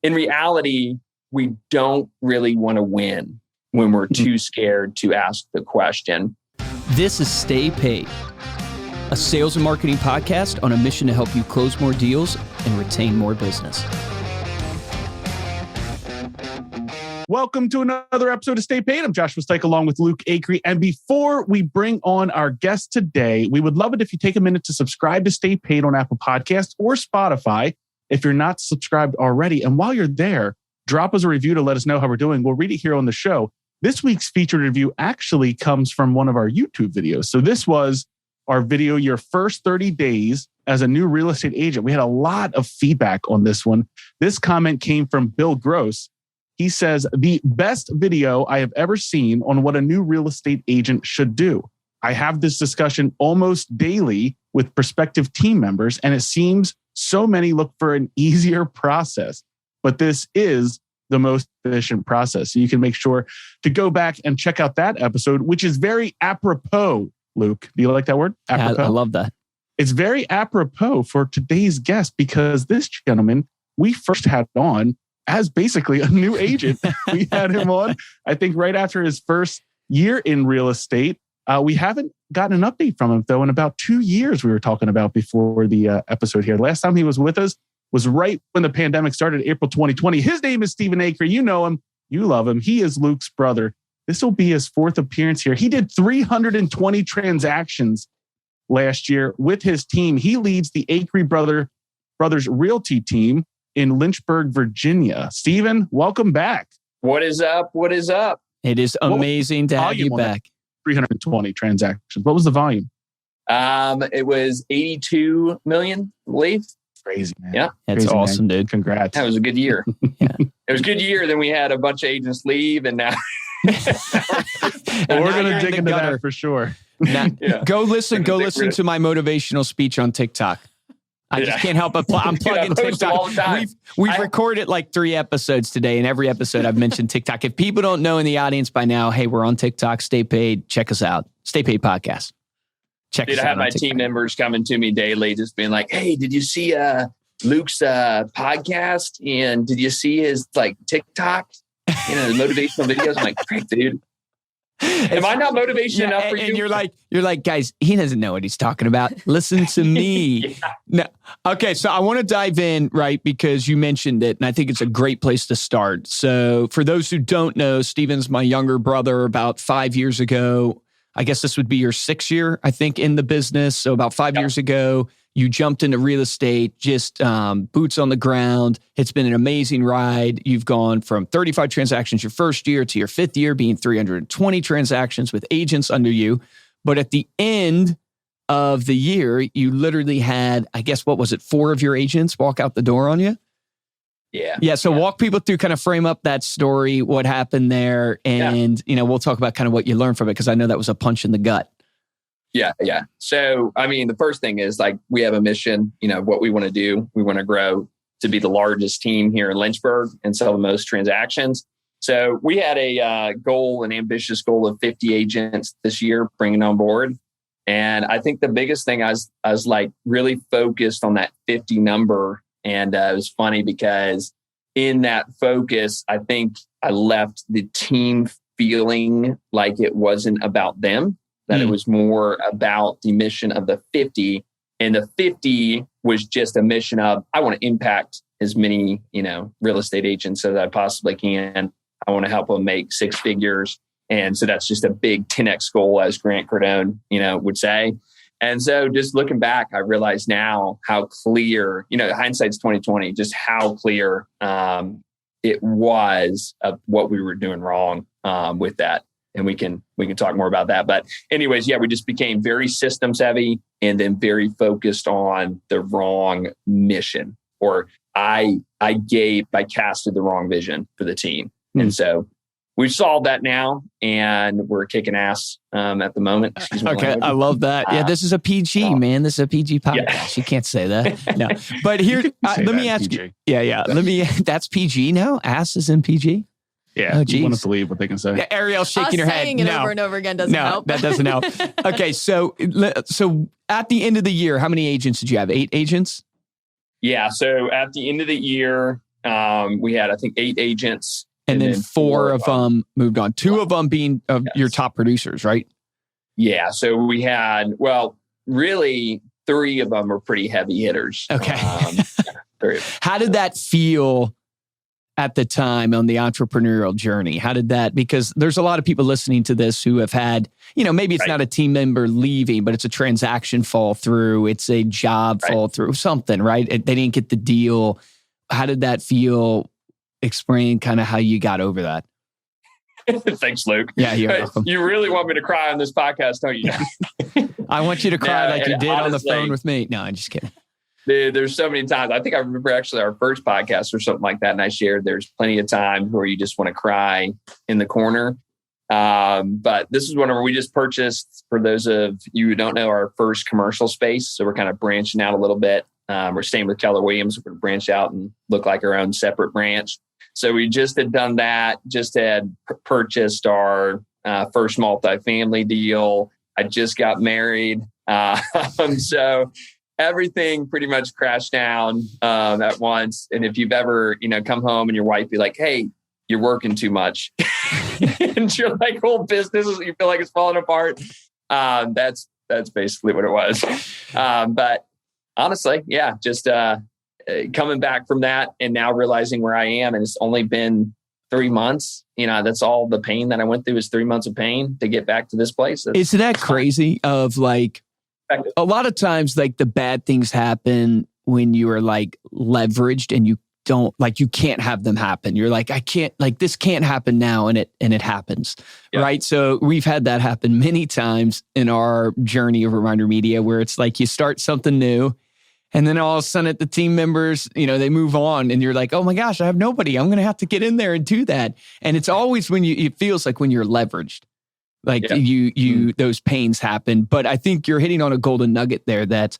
in reality, we don't really want to win when we're too scared to ask the question. This is Stay Paid, a sales and marketing podcast on a mission to help you close more deals and retain more business. Welcome to another episode of Stay Paid. I'm Joshua Stike along with Luke Acree. And before we bring on our guest today, we would love it if you take a minute to subscribe to Stay Paid on Apple Podcasts or Spotify if you're not subscribed already. And while you're there, drop us a review to let us know how we're doing. We'll read it here on the show. This week's featured review actually comes from one of our YouTube videos. So this was our video, Your First 30 Days as a New Real Estate Agent. We had a lot of feedback on this one. This comment came from Bill Gross. He says, the best video I have ever seen on what a new real estate agent should do. I have this discussion almost daily with prospective team members, and it seems so many look for an easier process, but this is the most efficient process. So you can make sure to go back and check out that episode, which is very apropos. Luke, do you like that word? Apropos? I love that. It's very apropos for today's guest because this gentleman we first had on as basically a new agent. We had him on, I think, right after his first year in real estate. We haven't gotten an update from him, though, in about 2 years we were talking about before the episode here. Last time he was with us was right when the pandemic started, April 2020. His name is Stephen Acree. You know him. You love him. He is Luke's brother. This will be his fourth appearance here. He did 320 transactions last year with his team. He leads the Acree Brothers Realty team in Lynchburg, Virginia. Stephen, welcome back. What is up? What is up? It is amazing to have you back. 320 transactions. What was the volume? It was 82 million, I believe. Crazy, man. Yeah. That's Crazy, awesome, man. dude. Congrats. That was a good year. Yeah. It was a good year. Then we had a bunch of agents leave, and now Well, we're going to dig into that for sure. Now, Yeah. Go listen to my motivational speech on TikTok. I just can't help but I'm plugging Dude, I post them all TikTok. the time. We've recorded like 3 episodes today, and every episode I've mentioned TikTok. If people don't know in the audience by now, hey, we're on TikTok. Stay Paid. Check us out. Stay Paid Podcast. Check us out. I have my team members coming to me daily, just being like, "Hey, did you see Luke's podcast? And did you see his TikTok? Motivational videos?" I'm like, "Great, dude." Am I not motivation enough for you? And you're like, guys, he doesn't know what he's talking about. Listen to me. Yeah. No. Okay, so I want to dive in, right, because you mentioned it, and I think it's a great place to start. So for those who don't know, Steven's my younger brother. About 5 years ago, I guess this would be your 6th year, I think, in the business. So about 5 years ago, you jumped into real estate, just boots on the ground. It's been an amazing ride. You've gone from 35 transactions your first year to your 5th year being 320 transactions with agents under you. But at the end of the year, you literally had, I guess, what was it, 4 of your agents walk out the door on you? Yeah. So walk people through, kind of frame up that story, what happened there. And, we'll talk about kind of what you learned from it, because I know that was a punch in the gut. Yeah. So, the first thing is we have a mission, what we want to do. We want to grow to be the largest team here in Lynchburg and sell the most transactions. So we had a goal, an ambitious goal of 50 agents this year, bringing on board. And I think the biggest thing I was really focused on that 50 number. And it was funny because in that focus, I think I left the team feeling like it wasn't about them, that it was more about the mission of the 50. And the 50 was just a mission of, I want to impact as many, real estate agents as I possibly can. I want to help them make 6 figures. And so that's just a big 10X goal, as Grant Cardone, would say. And so just looking back, I realize now how clear, hindsight's 2020, just how clear it was of what we were doing wrong with that. And we can talk more about that. But anyways, we just became very systems heavy and then very focused on the wrong mission, or I casted the wrong vision for the team. And so we've solved that now, and we're kicking ass at the moment. Okay, I love that. Yeah, this is a PG, man. This is a PG podcast. Yeah. You can't say that. No, but here, let me ask you. Yeah. That's PG now? Ass is in PG? Yeah, you want to believe what they can say. Yeah, Ariel's shaking her head. Saying it over and over again doesn't help. That doesn't help. Okay, so at the end of the year, how many agents did you have? 8 agents? Yeah, so at the end of the year, We had, I think, 8 agents. And then 4 of them moved on. 2 of them being your top producers, right? Yeah. So we had, really 3 of them were pretty heavy hitters. Okay. 3. How did that feel at the time on the entrepreneurial journey? How did that, because there's a lot of people listening to this who have had, maybe it's not a team member leaving, but it's a transaction fall through. It's a job fall through, something, right? They didn't get the deal. How did that feel? Explain kind of how you got over that. Thanks, Luke. Yeah, you're welcome. You really want me to cry on this podcast, don't you? I want you to cry like you did honestly, on the phone with me. No, I'm just kidding. Dude, there's so many times. I think I remember actually our first podcast or something like that. And I shared there's plenty of times where you just want to cry in the corner. But this is one where we just purchased, for those of you who don't know, our first commercial space. So we're kind of branching out a little bit. We're staying with Keller Williams. We're going to branch out and look like our own separate branch. So we just had done that, just had purchased our first multifamily deal. I just got married. So everything pretty much crashed down at once. And if you've ever, come home and your wife be like, hey, you're working too much. And you're like, whole business, you feel like it's falling apart. That's basically what it was. But honestly, yeah, just coming back from that and now realizing where I am, and it's only been 3 months. That's all the pain that I went through is 3 months of pain to get back to this place. Isn't that crazy? Of like, a lot of times, like the bad things happen when you are like leveraged and you don't, like, you can't have them happen. You're like, I can't, like, this can't happen now. And it happens. Yeah. Right. So we've had that happen many times in our journey of Reminder Media, where it's like you start something new, and then all of a sudden the team members, they move on, and you're like, oh my gosh, I have nobody. I'm going to have to get in there and do that. And it's always it feels like when you're leveraged, like those pains happen. But I think you're hitting on a golden nugget there, that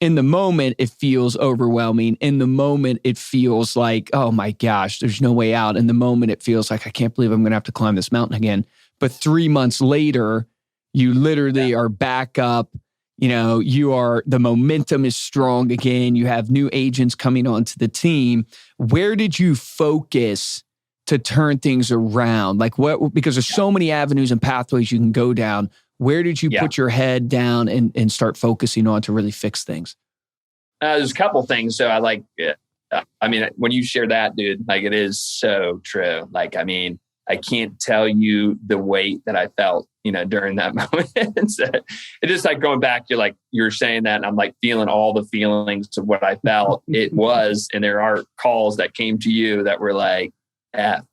in the moment it feels overwhelming. In the moment it feels like, oh my gosh, there's no way out. In the moment it feels like, I can't believe I'm going to have to climb this mountain again. But 3 months later, you literally are back up. The momentum is strong again. You have new agents coming onto the team. Where did you focus to turn things around? Like what, because there's so many avenues and pathways you can go down. Where did you put your head down and start focusing on to really fix things? There's a couple things. So I like, when you share that, dude, like it is so true. Like, I can't tell you the weight that I felt, during that moment. It's just like going back, you're saying that, and I'm like feeling all the feelings of what I felt. It was, and there are calls that came to you that were like,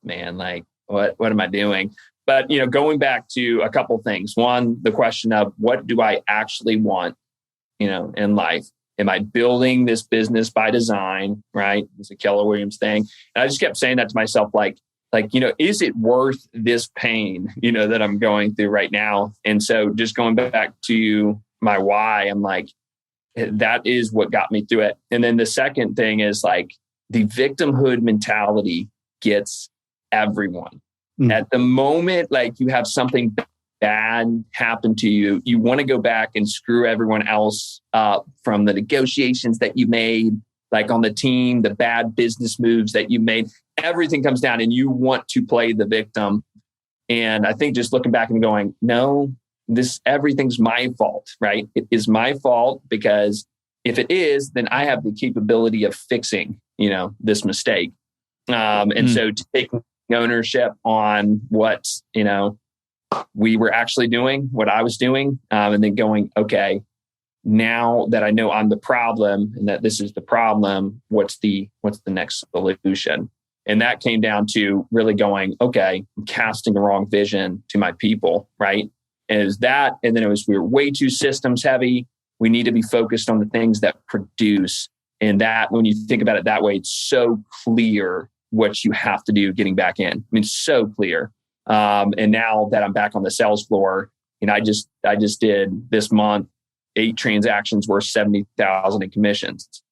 man, like what am I doing? But, going back to a couple things. One, the question of what do I actually want, in life? Am I building this business by design? Right. It's a Keller Williams thing. And I just kept saying that to myself, like, is it worth this pain, that I'm going through right now? And so just going back to my why, I'm like, that is what got me through it. And then the second thing is like the victimhood mentality gets everyone. At the moment, like you have something bad happen to you, you want to go back and screw everyone else up from the negotiations that you made, like on the team, the bad business moves that you made. Everything comes down and you want to play the victim. And I think just looking back and going, no, everything's my fault, right? It is my fault, because if it is, then I have the capability of fixing, this mistake. And so to take ownership on what, we were actually doing, what I was doing, and then going, okay, now that I know I'm the problem and that this is the problem, what's the next solution? And that came down to really going, okay, I'm casting the wrong vision to my people, right? And it was that. And then we were way too systems heavy. We need to be focused on the things that produce. And that, when you think about it that way, it's so clear what you have to do getting back in. So clear. And now that I'm back on the sales floor, I just did this month 8 transactions worth $70,000 in commissions,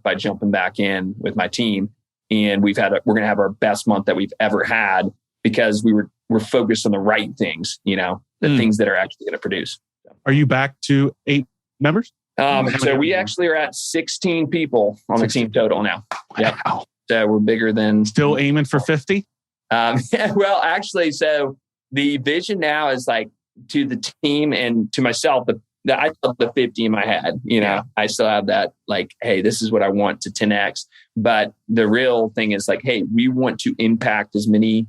by jumping back in with my team. And we're going to have our best month that we've ever had, because we're focused on the right things, the things that are actually going to produce. Are you back to 8 members? So we actually are at 16 people on the team total now. Wow. So we're bigger than... Still aiming for 50? Well, actually, so the vision now is like to the team and to myself, I still have the 50 in my head. I still have that like, hey, this is what I want to 10x. But the real thing is like, hey, we want to impact as many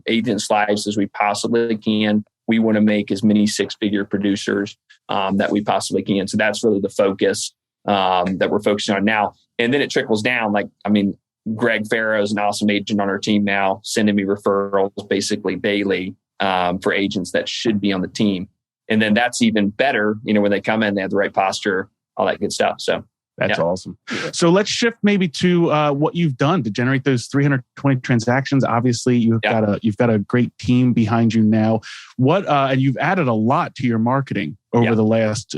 agents' lives as we possibly can. We want to make as many six-figure producers that we possibly can. So that's really the focus that we're focusing on now. And then it trickles down. Like, I mean, Greg Farrow is an awesome agent on our team now, sending me referrals basically daily for agents that should be on the team. And then that's even better, when they come in, they have the right posture, all that good stuff. So that's awesome. So let's shift maybe to what you've done to generate those 320 transactions. Obviously, you've got a great team behind you now. And you've added a lot to your marketing over the last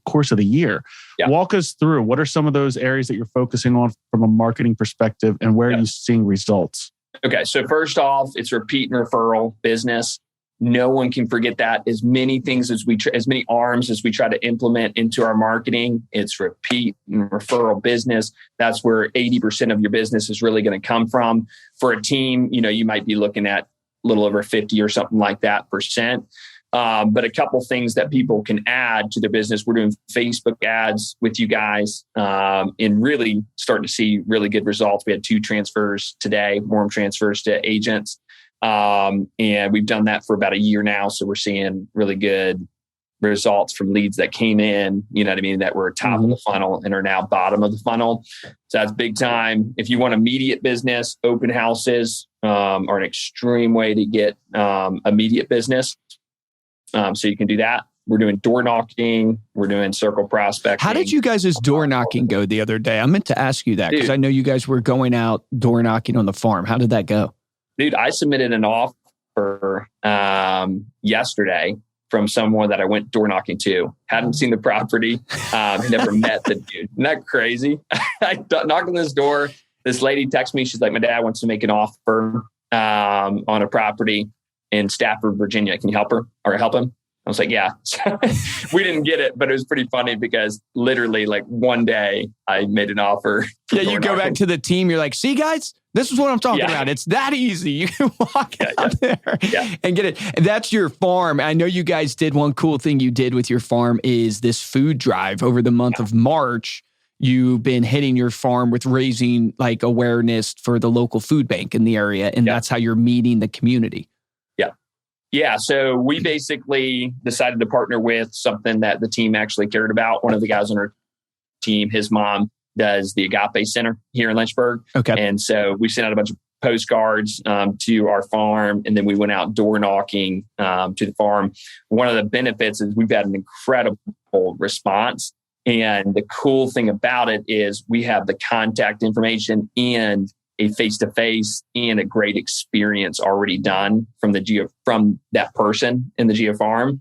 course of the year. Yeah. Walk us through what are some of those areas that you're focusing on from a marketing perspective, and where are you seeing results? Okay, so first off, it's repeat and referral business. No one can forget that. As many things as many arms as we try to implement into our marketing, it's repeat and referral business. That's where 80% of your business is really going to come from. For a team, you might be looking at a little over 50 or something like that %. But a couple things that people can add to their business. We're doing Facebook ads with you guys and really starting to see really good results. We had 2 transfers today, warm transfers to agents. And we've done that for about a year now. So we're seeing really good results from leads that came in, that were top of the funnel and are now bottom of the funnel. So that's big time. If you want immediate business, open houses are an extreme way to get immediate business. So you can do that. We're doing door knocking. We're doing circle prospecting. How did you guys' door knocking go the other day? I meant to ask you that because I know you guys were going out door knocking on the farm. How did that go? Dude, I submitted an offer yesterday from someone that I went door knocking to. Hadn't seen the property, never met the dude. Isn't that crazy? I knocked on this door. This lady texts me. She's like, my dad wants to make an offer on a property in Stafford, Virginia. Can you help her or help him? I was like, yeah. We didn't get it, but it was pretty funny because literally like one day I made an offer. Yeah, you go back to the team. You're like, see guys, this is what I'm talking about. It's that easy. You can walk out there and get it. And that's your farm. I know you guys did one cool thing you did with your farm is this food drive over the month of March. You've been hitting your farm with raising like awareness for the local food bank in the area. And that's how you're meeting the community. Yeah. So we basically decided to partner with something that the team actually cared about. One of the guys on our team, his mom does the Agape Center here in Lynchburg. Okay. And so we sent out a bunch of postcards to our farm, and then we went out door knocking to the farm. One of the benefits is we've had an incredible response. And the cool thing about it is we have the contact information and a face-to-face and a great experience already done from that person in the Geo Farm.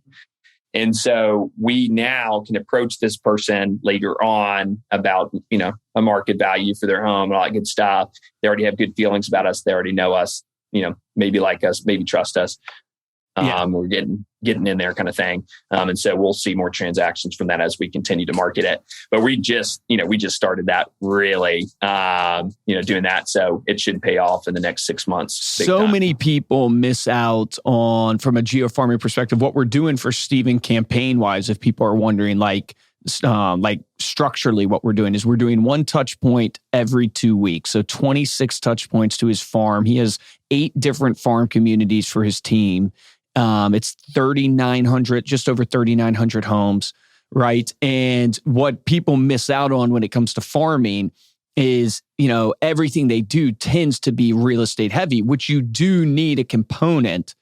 And so we now can approach this person later on about, a market value for their home and all that good stuff. They already have good feelings about us. They already know us, maybe like us, maybe trust us. We're getting in there kind of thing. And so we'll see more transactions from that as we continue to market it. But we just started that really, doing that. So it should pay off in the next 6 months. So many people miss out on, from a geofarming perspective, what we're doing for Steven campaign wise. If people are wondering, like structurally, what we're doing is we're doing one touch point every 2 weeks. So 26 touch points to his farm. He has 8 different farm communities for his team. It's 3,900, just over 3,900 homes, right? And what people miss out on when it comes to farming is, everything they do tends to be real estate heavy, which you do need a component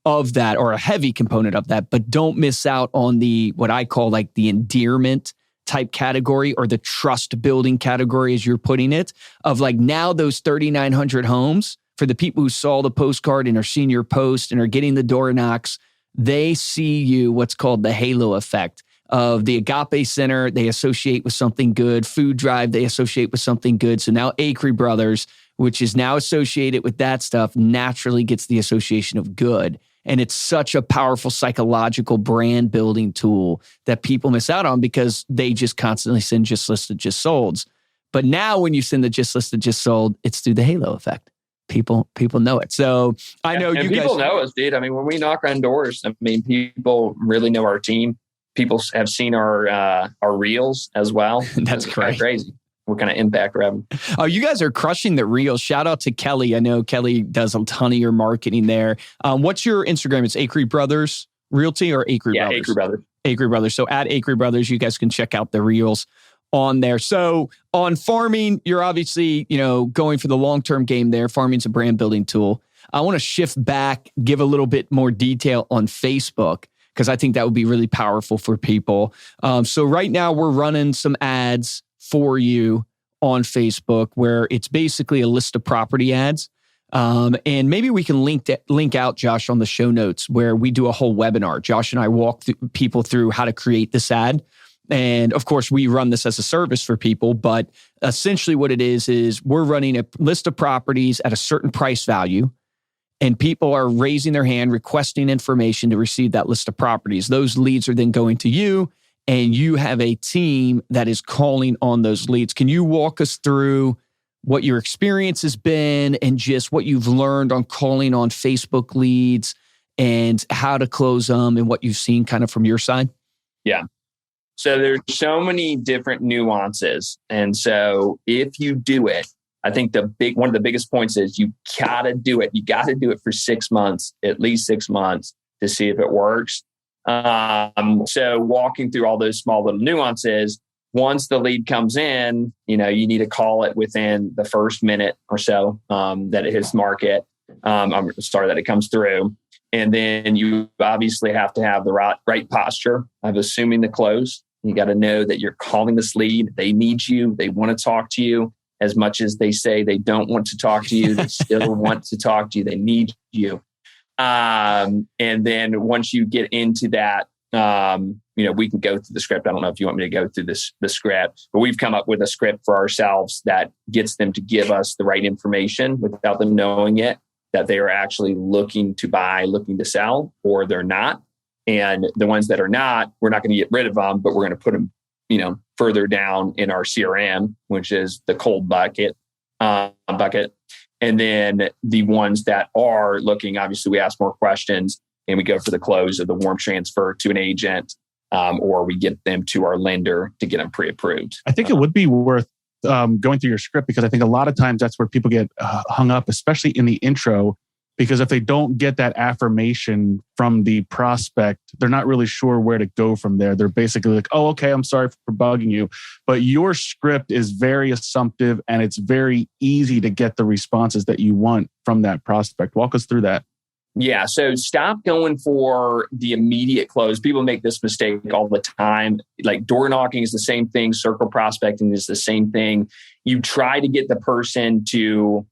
of that or a heavy component of that, but don't miss out on what I call like the endearment type category or the trust building category, as you're putting it, of like now those 3,900 homes. For the people who saw the postcard and are seeing your post and are getting the door knocks, they see you, what's called the halo effect of the Agape Center. They associate with something good. Food Drive, they associate with something good. So now Acre Brothers, which is now associated with that stuff, naturally gets the association of good. And it's such a powerful psychological brand building tool that people miss out on because they just constantly send just listed, just solds. But now when you send the just listed, just sold, it's through the halo effect. People know it. So I know you people guys know us, dude. I mean, when we knock on doors, I mean, people really know our team. People have seen our reels as well. That's great. Crazy. What kind of impact we're having. Oh, you guys are crushing the reels. Shout out to Kelly. I know Kelly does a ton of your marketing there. What's your Instagram? It's Acre Brothers Realty or Acre Brothers? Yeah, Acre Brothers. Acre Brothers. So at Acre Brothers, you guys can check out the reels on there. So on farming, you're obviously, going for the long-term game there. Farming's a brand building tool. I want to shift back, give a little bit more detail on Facebook, because I think that would be really powerful for people. So right now we're running some ads for you on Facebook where it's basically a list of property ads. And maybe we can link out, Josh, on the show notes where we do a whole webinar. Josh and I walk people through how to create this ad. And of course, we run this as a service for people. But essentially what it is we're running a list of properties at a certain price value. And people are raising their hand, requesting information to receive that list of properties. Those leads are then going to you. And you have a team that is calling on those leads. Can you walk us through what your experience has been and just what you've learned on calling on Facebook leads and how to close them and what you've seen kind of from your side? Yeah. So there's so many different nuances. And so if you do it, I think one of the biggest points is you got to do it. You got to do it for 6 months, at least 6 months to see if it works. So walking through all those small little nuances, once the lead comes in, you need to call it within the first minute or so that it hits market, that it comes through. And then you obviously have to have the right posture of assuming the close. You got to know that you're calling this lead. They need you. They want to talk to you as much as they say they don't want to talk to you. They still want to talk to you. They need you. And then once you get into that, we can go through the script. I don't know if you want me to go through the script, but we've come up with a script for ourselves that gets them to give us the right information without them knowing it, that they are actually looking to buy, looking to sell, or they're not. And the ones that are not, we're not going to get rid of them, but we're going to put them, further down in our CRM, which is the cold bucket. And then the ones that are looking, obviously we ask more questions and we go for the close of the warm transfer to an agent, or we get them to our lender to get them pre-approved. I think it would be worth going through your script, because I think a lot of times that's where people get hung up, especially in the intro, because if they don't get that affirmation from the prospect, they're not really sure where to go from there. They're basically like, oh, okay, I'm sorry for bugging you. But your script is very assumptive and it's very easy to get the responses that you want from that prospect. Walk us through that. Yeah. So stop going for the immediate close. People make this mistake all the time. Like door knocking is the same thing. Circle prospecting is the same thing. You try to get the person to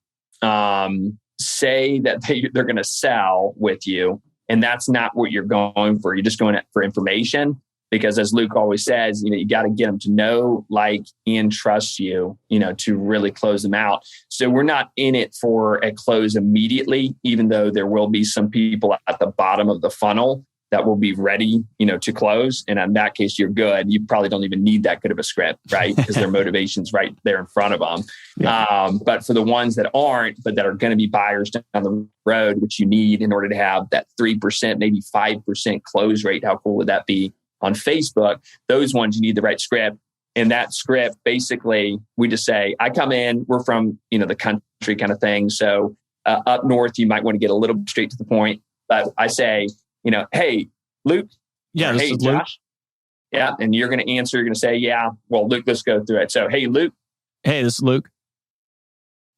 say that they're going to sell with you. And that's not what you're going for. You're just going for information, because as Luke always says, you got to get them to know, like, and trust you, to really close them out. So we're not in it for a close immediately, even though there will be some people at the bottom of the funnel that will be ready, to close. And in that case, you're good. You probably don't even need that good of a script, right? Because their motivation's right there in front of them. Yeah. But for the ones that aren't, but that are going to be buyers down the road, which you need in order to have that 3%, maybe 5% close rate, how cool would that be on Facebook? Those ones, you need the right script. And that script, basically, we just say, I come in, we're from, the country kind of thing. So up north, you might want to get a little straight to the point. But I say, hey, Luke. Yeah, hey, Josh. Luke. Yeah. And you're going to answer. You're going to say, yeah. Well, Luke, let's go through it. So, hey, Luke. Hey, this is Luke.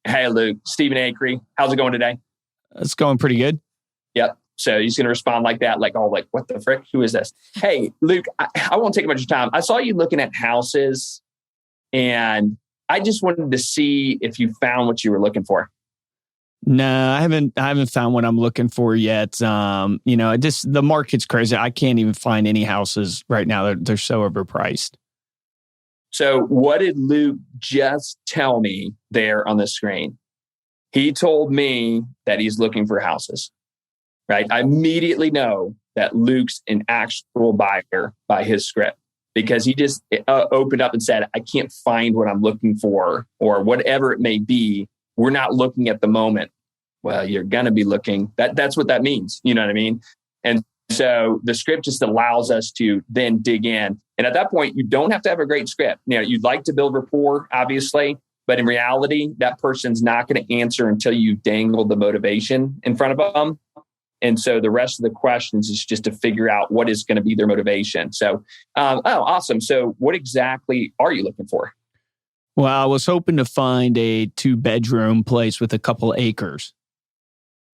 Hey, Luke. Stephen Acre. How's it going today? It's going pretty good. Yep. So he's going to respond like that, like, what the frick? Who is this? Hey, Luke, I won't take much of your time. I saw you looking at houses and I just wanted to see if you found what you were looking for. No, I haven't found what I'm looking for yet. The market's crazy. I can't even find any houses right now. They're so overpriced. So what did Luke just tell me there on the screen? He told me that he's looking for houses, right? I immediately know that Luke's an actual buyer by his script. because he just opened up and said, I can't find what I'm looking for, or whatever it may be. We're not looking at the moment. Well, you're going to be looking. That's what that means. You know what I mean? And so the script just allows us to then dig in. And at that point, you don't have to have a great script. You'd like to build rapport, obviously, but in reality, that person's not going to answer until you dangle the motivation in front of them. And so the rest of the questions is just to figure out what is going to be their motivation. So, awesome. So what exactly are you looking for? Well, I was hoping to find a 2-bedroom place with a couple acres.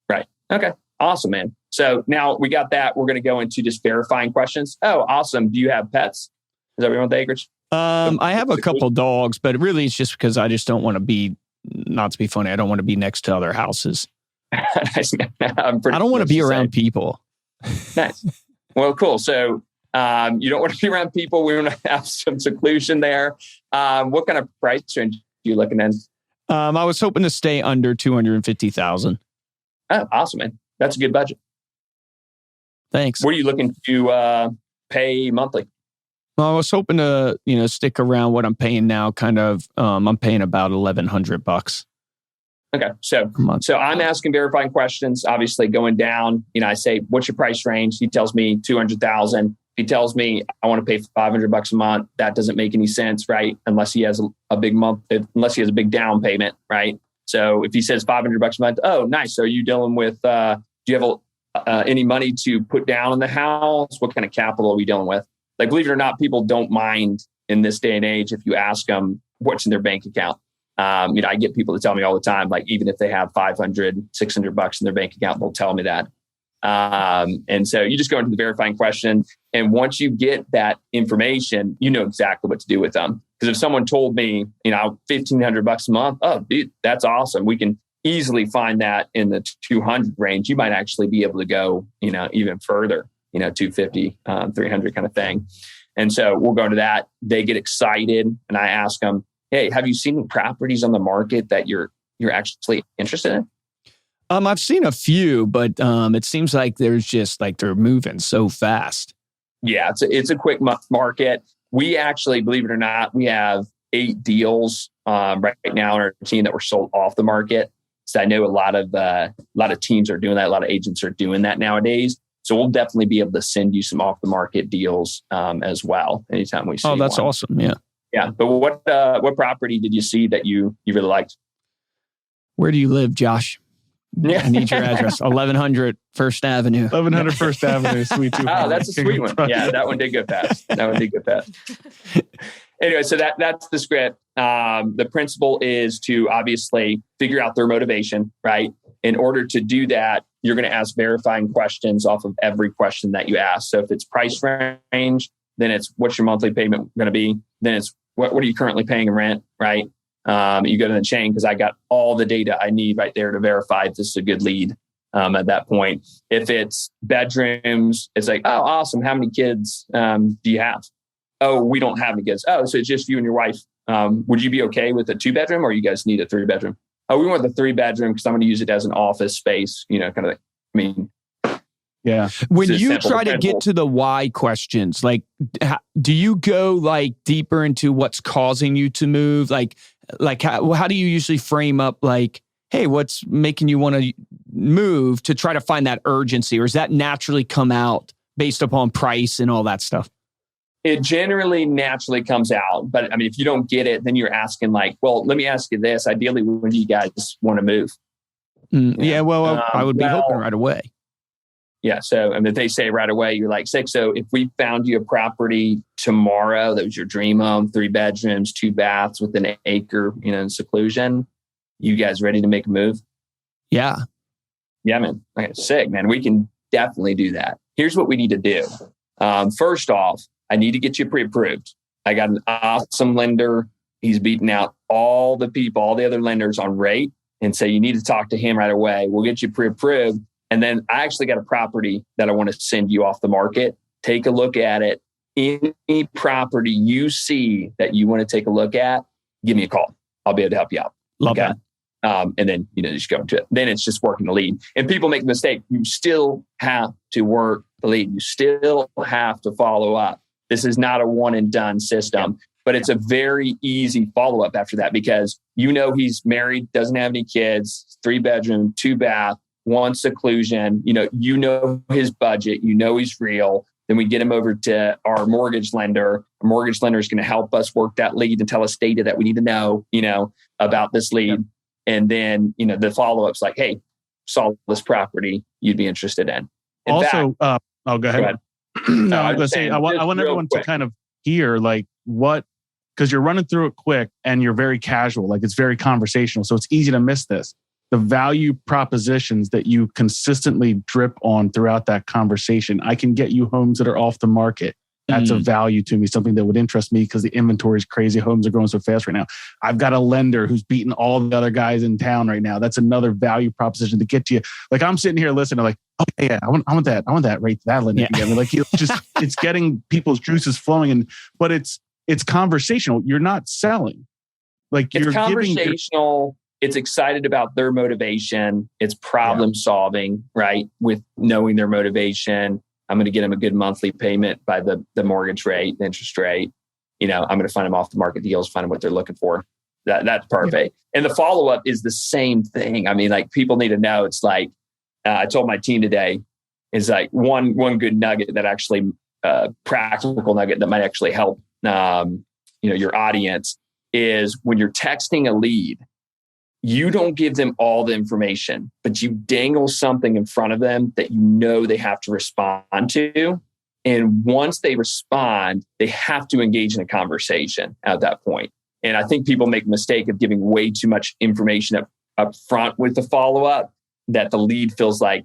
Right. Okay. Awesome, man. So now we got that. We're going to go into just verifying questions. Oh, awesome. Do you have pets? Is that what you want, the acreage? I have a couple dogs, but really it's just because I just don't want to be, not to be funny, I don't want to be next to other houses. I don't want to be around people. Nice. Well, cool. So you don't want to be around people. We want to have some seclusion there. What kind of price range are you looking at? I was hoping to stay under $250,000. Oh, awesome, man. That's a good budget. Thanks. What are you looking to pay monthly? Well, I was hoping to, stick around what I'm paying now. Kind of, I'm paying about $1,100. Okay. So I'm asking verifying questions, obviously going down. I say, what's your price range? He tells me 200,000. If he tells me I want to pay $500 a month, that doesn't make any sense, right? Unless he has a big month, unless he has a big down payment, right? So if he says $500 a month, oh, nice. So are you dealing with, do you have any money to put down in the house? What kind of capital are we dealing with? Like, believe it or not, people don't mind in this day and age if you ask them what's in their bank account. I get people to tell me all the time, like, even if they have $500, $600 in their bank account, they'll tell me that. And so you just go into the verifying question. And once you get that information, you know exactly what to do with them. Because if someone told me, $1,500 a month, oh, dude, that's awesome. We can easily find that in the 200 range. You might actually be able to go, even further, 250, 300 kind of thing. And so we'll go into that. They get excited. And I ask them, hey, have you seen properties on the market that you're actually interested in? I've seen a few, but it seems like there's just like they're moving so fast. Yeah, it's a quick market. We actually, believe it or not, we have 8 deals right now in our team that were sold off the market. So I know a lot of teams are doing that. A lot of agents are doing that nowadays. So we'll definitely be able to send you some off the market deals as well anytime we see. Oh, that's one. awesome! Yeah. Yeah, but what property did you see that you really liked? Where do you live, Josh? Yeah. I need your address. 1100 First Avenue. 1100 First Avenue, Suite 2. Oh, that's a sweet one. Yeah, that one did go fast. Anyway, so that's the script. The principle is to obviously figure out their motivation, right? In order to do that, you're going to ask verifying questions off of every question that you ask. So if it's price range, then it's what's your monthly payment going to be? Then it's what are you currently paying in rent, right? You go to the chain because I got all the data I need right there to verify if this is a good lead at that point. If it's bedrooms, it's like, oh, awesome. How many kids do you have? Oh, we don't have any kids. Oh, so it's just you and your wife. Would you be okay with a 2-bedroom or you guys need a 3-bedroom? Oh, we want the 3-bedroom because I'm going to use it as an office space, kind of yeah. When you try to get to the why questions, like, do you go like deeper into what's causing you to move? Like how do you usually frame up like, hey, what's making you want to move to try to find that urgency? Or does that naturally come out based upon price and all that stuff? It generally naturally comes out. But I mean, if you don't get it, then you're asking like, well, let me ask you this. Ideally, when do you guys want to move? Yeah, well, I would be hoping right away. Yeah. So, if they say right away, you're like, sick. So if we found you a property tomorrow, that was your dream home, 3 bedrooms, 2 baths with an acre, in seclusion, you guys ready to make a move? Yeah. Yeah, man. Okay, sick, man. We can definitely do that. Here's what we need to do. First off, I need to get you pre-approved. I got an awesome lender. He's beating out all the other lenders on rate. And so you need to talk to him right away. We'll get you pre-approved. And then I actually got a property that I want to send you off the market. Take a look at it. Any property you see that you want to take a look at, give me a call. I'll be able to help you out. Love that. And then, just go into it. Then it's just working the lead. And people make the mistake. You still have to work the lead. You still have to follow up. This is not a one and done system, but it's a very easy follow-up after that because he's married, doesn't have any kids, 3-bedroom, 2-bath, one seclusion, his budget, he's real. Then we get him over to our mortgage lender. Our mortgage lender is going to help us work that lead and tell us data that we need to know, about this lead. Yep. And then, the follow-up's like, hey, saw this property you'd be interested in. Go ahead. No, I was going to say, I want everyone to kind of hear like what, because you're running through it quick and you're very casual, like it's very conversational. So it's easy to miss this. The value propositions that you consistently drip on throughout that conversation. I can get you homes that are off the market. That's a value to me, something that would interest me because the inventory is crazy. Homes are growing so fast right now. I've got a lender who's beating all the other guys in town right now. That's another value proposition to get to you. Like I'm sitting here listening, like, okay, yeah, I want that rate to that lender together. Like it's getting people's juices flowing, but it's conversational. You're not selling. Like it's conversational. It's excited about their motivation. It's problem solving, right? With knowing their motivation. I'm going to get them a good monthly payment by the mortgage rate, the interest rate. I'm going to find them off the market deals, find them what they're looking for. That's perfect. Yeah. And the follow-up is the same thing. I mean, like people need to know. It's like, I told my team today, is like one good nugget that actually, practical nugget that might actually help, your audience is when you're texting a lead, you don't give them all the information, but you dangle something in front of them that they have to respond to. And once they respond, they have to engage in a conversation at that point. And I think people make a mistake of giving way too much information up front with the follow-up that the lead feels like,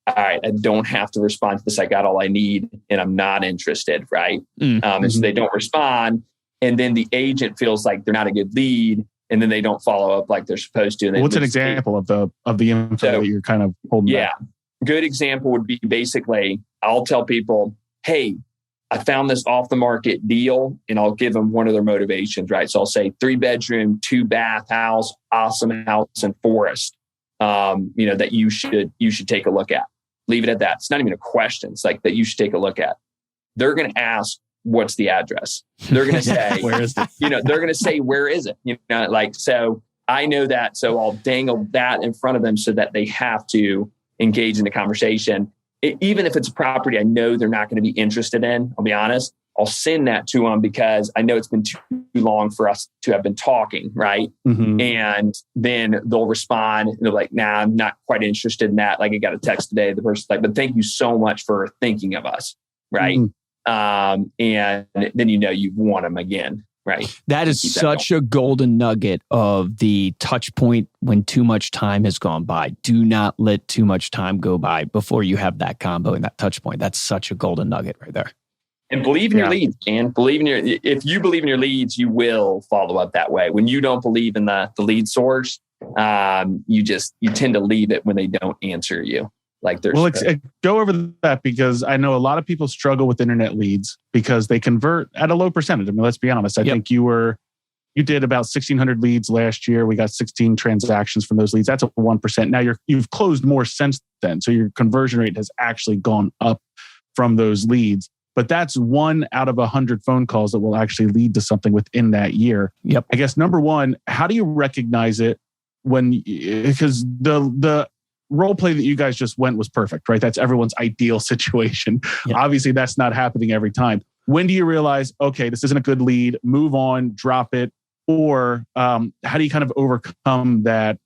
all right, I don't have to respond to this. I got all I need and I'm not interested, right? And so they don't respond. And then the agent feels like they're not a good lead. And then they don't follow up like they're supposed to. And what's an example of the info that you're kind of holding back? Good example would be basically, I'll tell people, hey, I found this off the market deal, and I'll give them one of their motivations, right? So I'll say 3-bedroom, 2-bath house, awesome house in Forest, that you should take a look at. Leave it at that. It's not even a question. It's like that you should take a look at. They're going to ask, what's the address? They're going to say, where is it? They're going to say, where is it? So I know that. So I'll dangle that in front of them so that they have to engage in the conversation. Even if it's a property I know they're not going to be interested in, I'll be honest, I'll send that to them because I know it's been too long for us to have been talking, right? Mm-hmm. And then they'll respond and they're like, nah, I'm not quite interested in that. Like I got a text today. The person's like, but thank you so much for thinking of us, right? Mm-hmm. And then you've won them again, right? That is such a golden nugget of the touch point when too much time has gone by. Do not let too much time go by before you have that combo and that touch point. That's such a golden nugget right there. And believe in your leads, and if you believe in your leads, you will follow up that way. When you don't believe in the lead source, you tend to leave it when they don't answer you. Go over that because I know a lot of people struggle with internet leads because they convert at a low percentage. I mean, let's be honest. I think you did about 1,600 leads last year. We got 16 transactions from those leads. That's a 1%. Now you've closed more since then. So your conversion rate has actually gone up from those leads. But that's 1 out of 100 phone calls that will actually lead to something within that year. Yep. I guess number one, how do you recognize it because the role play that you guys just went was perfect, right? That's everyone's ideal situation. Yep. Obviously, that's not happening every time. When do you realize, okay, this isn't a good lead, move on, drop it? Or how do you kind of overcome that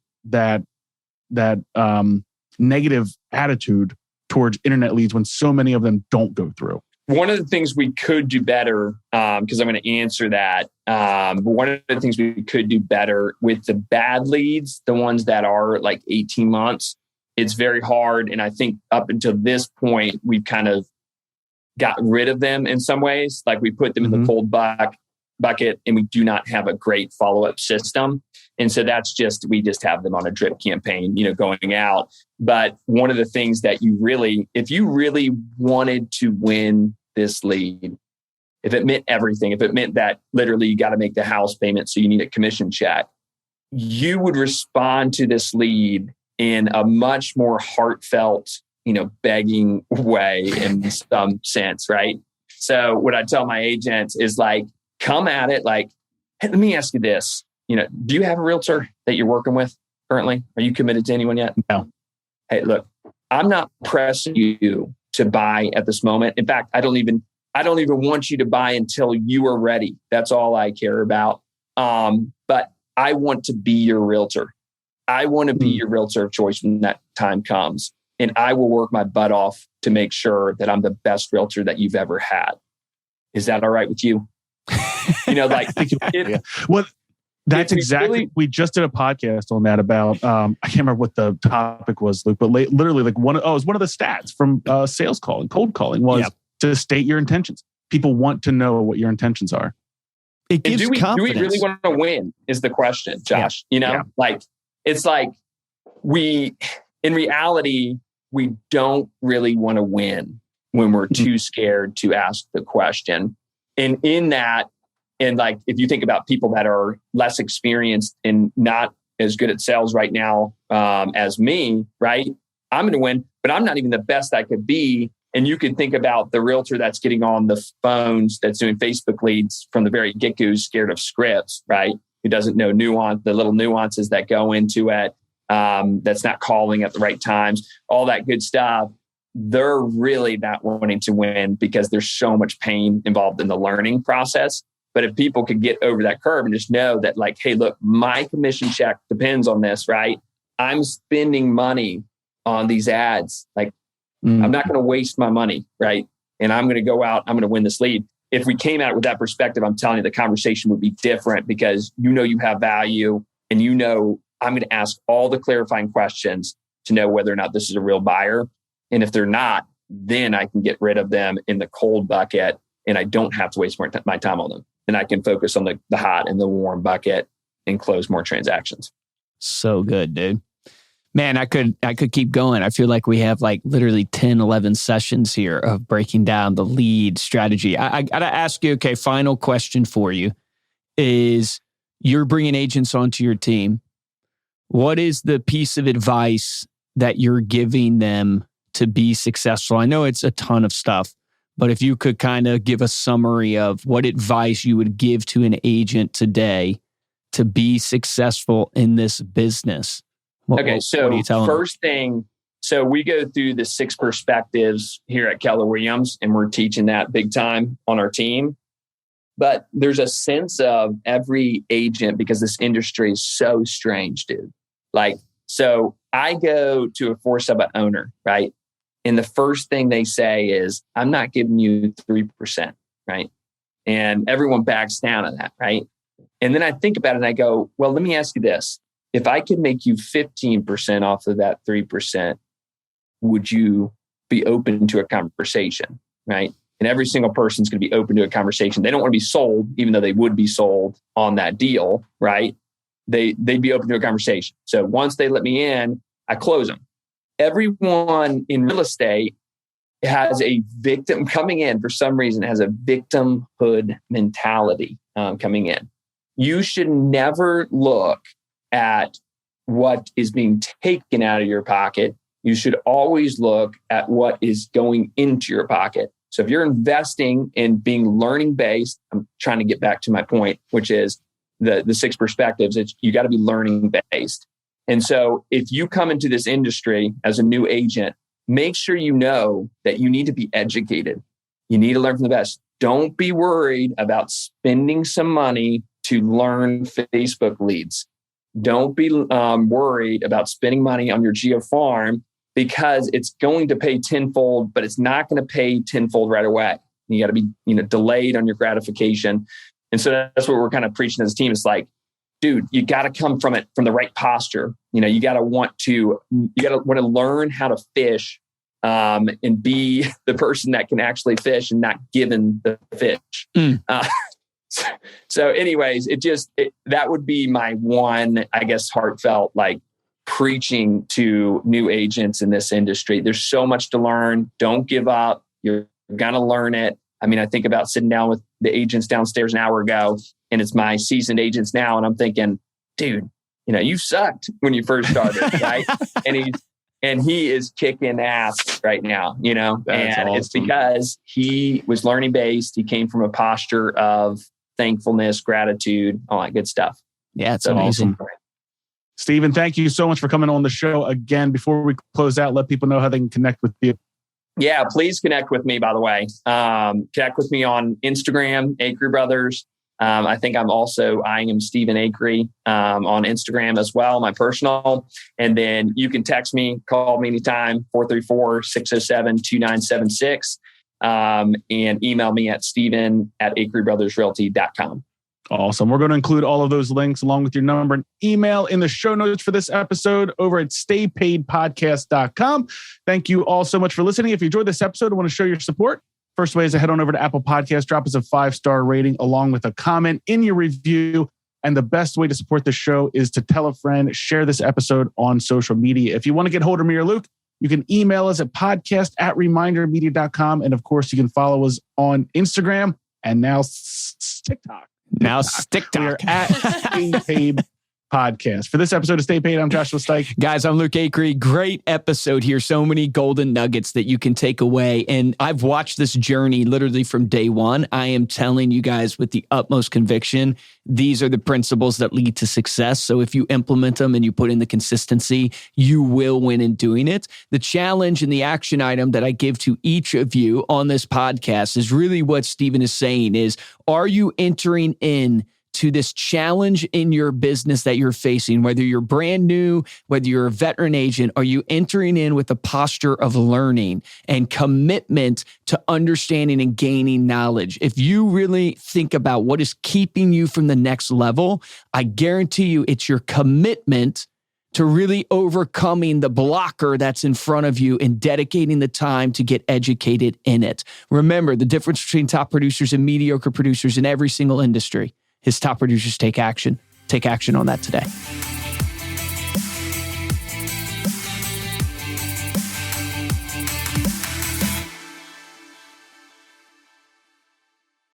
negative attitude towards internet leads when so many of them don't go through? One of the things we could do better, because I'm going to answer that, but one of the things we could do better with the bad leads, the ones that are like 18 months, it's very hard. And I think up until this point, we've kind of got rid of them in some ways. Like we put them in the cold bucket and we do not have a great follow-up system. And so we just have them on a drip campaign, going out. But one of the things that if you really wanted to win this lead, if it meant everything, if it meant that literally you got to make the house payment, so you need a commission check, you would respond to this lead in a much more heartfelt, begging way in some sense, right? So what I tell my agents is like, come at it like, hey, let me ask you this. Do you have a realtor that you're working with currently? Are you committed to anyone yet? No. Hey, look, I'm not pressing you to buy at this moment. In fact, I don't even want you to buy until you are ready. That's all I care about. But I want to be your realtor. I want to be your realtor of choice when that time comes. And I will work my butt off to make sure that I'm the best realtor that you've ever had. Is that all right with you? Well, that's exactly. We just did a podcast on that about. I can't remember what the topic was, Luke, but literally, like it was one of the stats from sales calling, cold calling was to state your intentions. People want to know what your intentions are. It gives confidence. Do we really want to win? Is the question, Josh? Like it's like in reality, we don't really want to win when we're too scared to ask the question. And in that. And like, if you think about people that are less experienced and not as good at sales right now as me, right? I'm going to win, but I'm not even the best I could be. And you can think about the realtor that's getting on the phones, that's doing Facebook leads from the very get-go, scared of scripts, right? Who doesn't know the little nuances that go into it. That's not calling at the right times, all that good stuff. They're really not wanting to win because there's so much pain involved in the learning process. But if people could get over that curve and just know that like, hey, look, my commission check depends on this, right? I'm spending money on these ads. Like, I'm not going to waste my money, right? And I'm going to go out, I'm going to win this lead. If we came out with that perspective, I'm telling you, the conversation would be different because you have value and I'm going to ask all the clarifying questions to know whether or not this is a real buyer. And if they're not, then I can get rid of them in the cold bucket and I don't have to waste my time on them. And I can focus on the hot and the warm bucket and close more transactions. So good, dude. Man, I could keep going. I feel like we have like literally 10, 11 sessions here of breaking down the lead strategy. I got to ask you, okay, final question for you is you're bringing agents onto your team. What is the piece of advice that you're giving them to be successful? I know it's a ton of stuff. But if you could kind of give a summary of what advice you would give to an agent today to be successful in this business. What are you telling first thing, so we go through the 6 perspectives here at Keller Williams, and we're teaching that big time on our team. But there's a sense of every agent, because this industry is so strange, dude. Like, so I go to a 4-sub owner, right? And the first thing they say is, I'm not giving you 3%, right? And everyone backs down on that, right? And then I think about it and I go, well, let me ask you this. If I could make you 15% off of that 3%, would you be open to a conversation, right? And every single person's going to be open to a conversation. They don't want to be sold, even though they would be sold on that deal, right? They'd be open to a conversation. So once they let me in, I close them. Everyone in real estate has a victim coming in for some reason, has a victimhood mentality coming in. You should never look at what is being taken out of your pocket. You should always look at what is going into your pocket. So if you're investing in being learning based, I'm trying to get back to my point, which is the 6 perspectives. You got to be learning based. And so if you come into this industry as a new agent, make sure you know that you need to be educated. You need to learn from the best. Don't be worried about spending some money to learn Facebook leads. Don't be worried about spending money on your GeoFarm because it's going to pay tenfold, but it's not going to pay tenfold right away. You got to be, delayed on your gratification. And so that's what we're kind of preaching as a team. It's like, dude, you got to come from the right posture. You got to want to learn how to fish and be the person that can actually fish and not given the fish. So anyways, that would be my one, I guess, heartfelt, like preaching to new agents in this industry. There's so much to learn. Don't give up. You're going to learn it. I mean, I think about sitting down with the agents downstairs an hour ago, and it's my seasoned agents now. And I'm thinking, dude, you sucked when you first started, right? And And he is kicking ass right now, you know, That's and awesome. It's because he was learning based. He came from a posture of thankfulness, gratitude, all that good stuff. Yeah, it's amazing. Awesome. Stephen, thank you so much for coming on the show again. Before we close out, let people know how they can connect with you. Yeah, please connect with me, by the way. Connect with me on Instagram, Acri Brothers. I think I'm also, I am Stephen Acri on Instagram as well, my personal. And then you can text me, call me anytime, 434-607-2976, and email me at steven@acribrothersrealty.com. Awesome. We're going to include all of those links along with your number and email in the show notes for this episode over at staypaidpodcast.com. Thank you all so much for listening. If you enjoyed this episode and want to show your support, first way is to head on over to Apple Podcasts, drop us a 5-star rating along with a comment in your review. And the best way to support the show is to tell a friend, share this episode on social media. If you want to get hold of me or Luke, you can email us at podcast@remindermedia.com. And of course, you can follow us on Instagram and now TikTok. Now TikTok. We're at Stay Paid Podcast. For this episode of Stay Paid, I'm Joshua Stike. Guys, I'm Luke Acri. Great episode here. So many golden nuggets that you can take away. And I've watched this journey literally from day one. I am telling you guys with the utmost conviction, these are the principles that lead to success. So if you implement them and you put in the consistency, you will win in doing it. The challenge and the action item that I give to each of you on this podcast is really what Stephen is saying is, are you entering in to this challenge in your business that you're facing, whether you're brand new, whether you're a veteran agent, are you entering in with a posture of learning and commitment to understanding and gaining knowledge? If you really think about what is keeping you from the next level, I guarantee you it's your commitment to really overcoming the blocker that's in front of you and dedicating the time to get educated in it. Remember, the difference between top producers and mediocre producers in every single industry is top producers take action. Take action on that today.